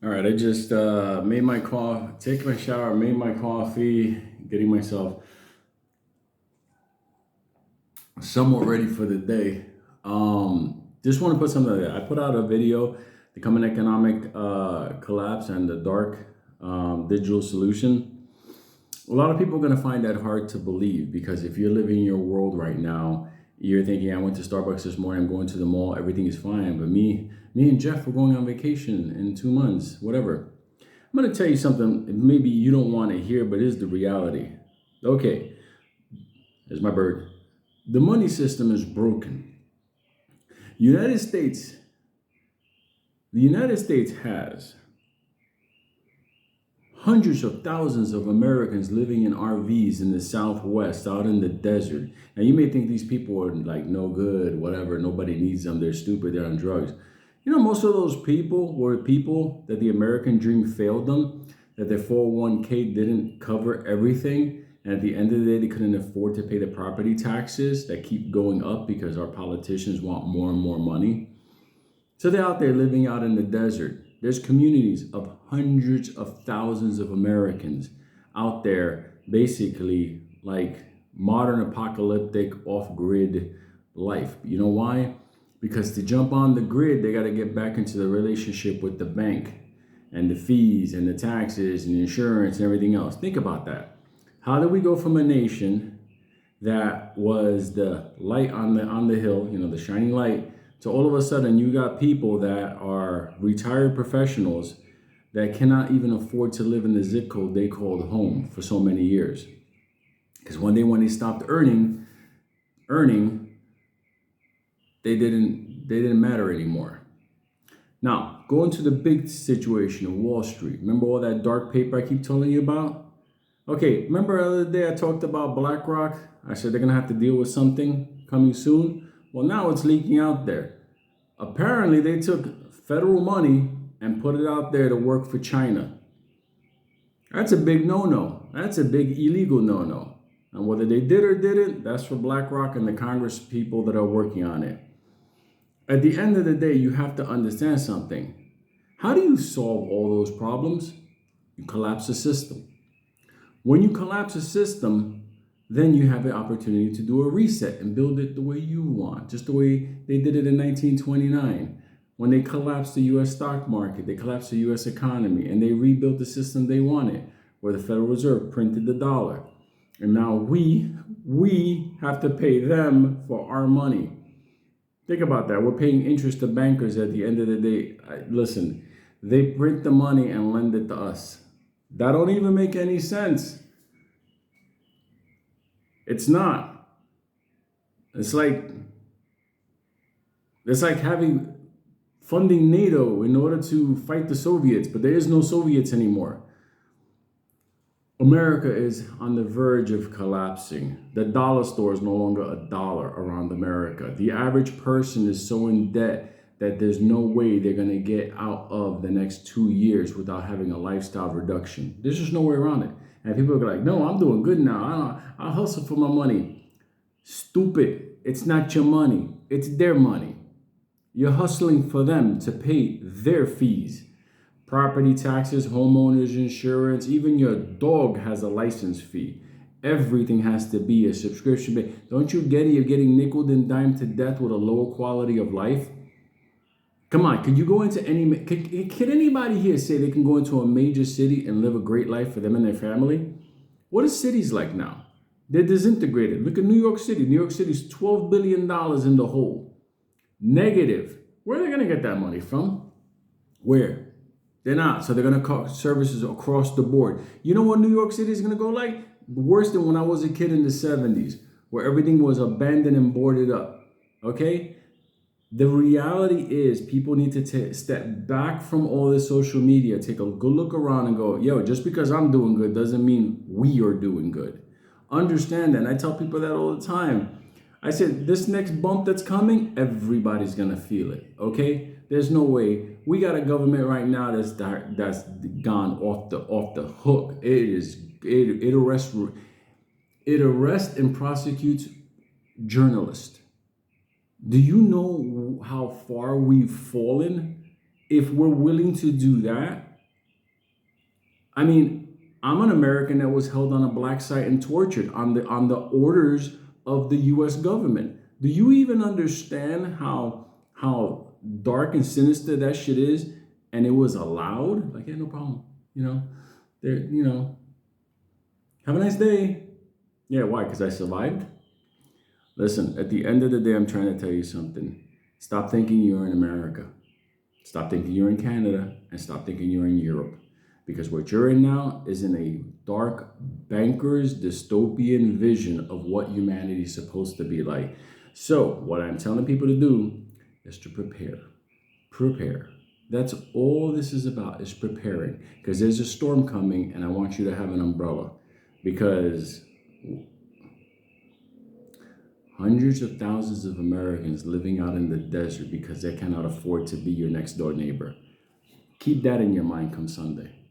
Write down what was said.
All right, I just made my coffee, take my shower, made my coffee, getting myself somewhat ready for the day. Just want to put something there. I put out a video, the coming economic collapse and the dark digital solution. A lot of people are going to find that hard to believe because if you're living in your world right now, you're thinking, I went to Starbucks this morning, I'm going to the mall, everything is fine. But me and Jeff, we're going on vacation in 2 months, whatever. I'm going to tell you something maybe you don't want to hear, but it is the reality. Okay, there's my bird. The money system is broken. United States, the United States has hundreds of thousands of Americans living in RVs in the Southwest, out in the desert. Now, you may think these people are like no good, whatever, nobody needs them, they're stupid, they're on drugs. You know, most of those people were people that the American dream failed them, that their 401k didn't cover everything. And at the end of the day, they couldn't afford to pay the property taxes that keep going up because our politicians want more and more money. So they're out there living out in the desert. There's communities of hundreds of thousands of Americans out there, basically like modern apocalyptic off-grid life. You know why? Because to jump on the grid, they got to get back into the relationship with the bank and the fees and the taxes and the insurance and everything else. Think about that. How do we go from a nation that was the light on the hill, you know, the shining light, to all of a sudden you got people that are retired professionals that cannot even afford to live in the zip code they called home for so many years? Because one day when they stopped earning, they didn't matter anymore. Now, going to the big situation of Wall Street. Remember all that dark paper I keep telling you about? Okay, remember the other day I talked about BlackRock? I said they're gonna have to deal with something coming soon. Well, now it's leaking out there. Apparently, they took federal money and put it out there to work for China. That's a big no-no. That's a big illegal no-no. And whether they did or didn't, that's for BlackRock and the Congress people that are working on it. At the end of the day, you have to understand something. How do you solve all those problems? You collapse the system. When you collapse a system, then you have the opportunity to do a reset and build it the way you want, just the way they did it in 1929. When they collapsed the US stock market, they collapsed the US economy, and they rebuilt the system they wanted, where the Federal Reserve printed the dollar. And now we have to pay them for our money. Think about that. We're paying interest to bankers at the end of the day. Listen, they print the money and lend it to us. That don't even make any sense. It's not. It's like having funding NATO in order to fight the Soviets, but there is no Soviets anymore. America is on the verge of collapsing. The dollar store is no longer a dollar around America. The average person is so in debt that there's no way they're going to get out of the next 2 years without having a lifestyle reduction. There's just no way around it. And people are like, no, I'm doing good now. I'll hustle for my money. Stupid. It's not your money. It's their money. You're hustling for them to pay their fees. Property taxes, homeowners insurance, even your dog has a license fee. Everything has to be a subscription. Don't you get it? You're getting nickel and dime to death with a lower quality of life. Come on, could you go into can anybody here say they can go into a major city and live a great life for them and their family? What are cities like now? They're disintegrated. Look at New York City. New York City's $12 billion in the hole. Negative. Where are they going to get that money from? Where? They're not. So they're going to cut services across the board. You know what New York City is going to go like? Worse than when I was a kid in the 70s, where everything was abandoned and boarded up. Okay? The reality is people need to step back from all this social media, take a good look around and go, yo, just because I'm doing good doesn't mean we are doing good. Understand that. And I tell people that all the time. I said, this next bump that's coming, everybody's going to feel it. Okay? There's no way. We got a government right now that's gone off the hook. It arrests and prosecutes journalists. Do you know how far we've fallen? If we're willing to do that, I mean, I'm an American that was held on a black site and tortured on the orders of the U.S. government. Do you even understand how dark and sinister that shit is? And it was allowed? Like, yeah, no problem. You know, there. You know, have a nice day. Yeah, why? Because I survived. Listen, at the end of the day, I'm trying to tell you something. Stop thinking you're in America. Stop thinking you're in Canada and stop thinking you're in Europe. Because what you're in now is in a dark banker's dystopian vision of what humanity is supposed to be like. So, what I'm telling people to do is to prepare. Prepare. That's all this is about, is preparing. Because there's a storm coming and I want you to have an umbrella. Because hundreds of thousands of Americans living out in the desert because they cannot afford to be your next door neighbor. Keep that in your mind come Sunday.